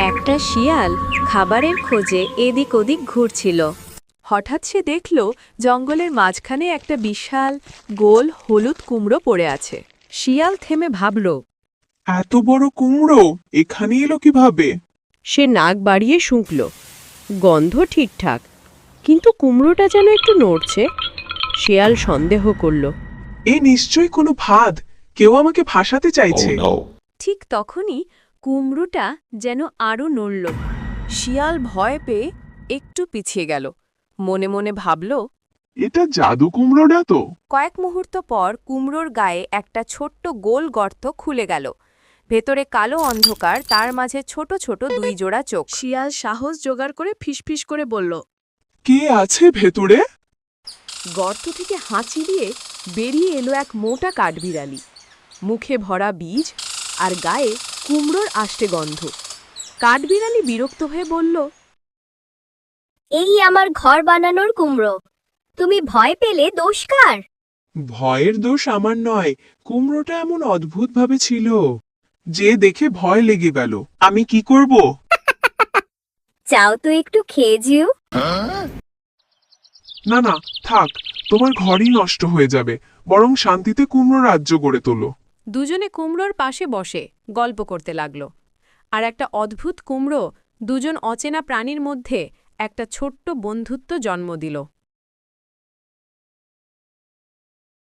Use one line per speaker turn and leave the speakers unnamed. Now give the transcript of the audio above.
একটা শিয়াল খাবারের খোঁজে এদিক ওদিক ঘুরছিল।
হঠাৎ সে দেখল জঙ্গলের মাঝখানে একটা বিশাল গোল হলুদ কুমড়ো পড়ে আছে। শিয়াল থেমে ভাবল।
এত বড় কুমড়ো এখানে এলো কিভাবে?
সে নাক বাড়িয়ে শুঁকল। গন্ধ ঠিকঠাক, কিন্তু কুমড়োটা যেন একটু নড়ছে। শিয়াল সন্দেহ করল।
এ নিশ্চয়ই কোনো ফাঁদ, কেউ আমাকে ফাঁসাতে চাইছে।
ঠিক তখনই কুমড়োটা যেন আরও নড়ল।
শিয়াল ভয় পেয়ে একটু পিছিয়ে গেল। মনে মনে ভাবল,
এটা জাদু কুমড়ো না তো?
কয়েক মুহূর্ত পর কুমড়োর গায়ে একটা ছোট্ট গোল গর্ত খুলে গেল। ভেতরে কালো অন্ধকার, তার মাঝে ছোট ছোট দুই জোড়া চোখ। শিয়াল সাহস জোগাড় করে ফিসফিস করে বলল।
কে আছে ভেতরে?
গর্ত থেকে হাঁচি দিয়ে বেরিয়ে এলো এক মোটা কাঠবিড়ালি। মুখে ভরা বীজ আর গায়ে কুমড়োর আষ্টে গন্ধ। কাঠবিড়ালি বিরক্ত হয়ে বলল,
এই আমার ঘর বানানোর কুমড়ো, তুমি ভয় পেলে দোষ কার?
ভয়ের দোষ আমার নয়, কুমড়োটা এমন অদ্ভুতভাবে ছিল যে দেখে ভয় লেগে গেল। আমি কি করব?
চাও তো একটু খেয়ে যেও।
না না, থাক, তোমার ঘরই নষ্ট হয়ে যাবে। বরং শান্তিতে কুমড়ো রাজ্য গড়ে তোলো।
দুজনে কুমড়োর পাশে বসে গল্প করতে লাগল। আর একটা অদ্ভুত কুমড়ো দুজন অচেনা প্রাণীর মধ্যে একটা ছোট্ট বন্ধুত্ব জন্ম দিল।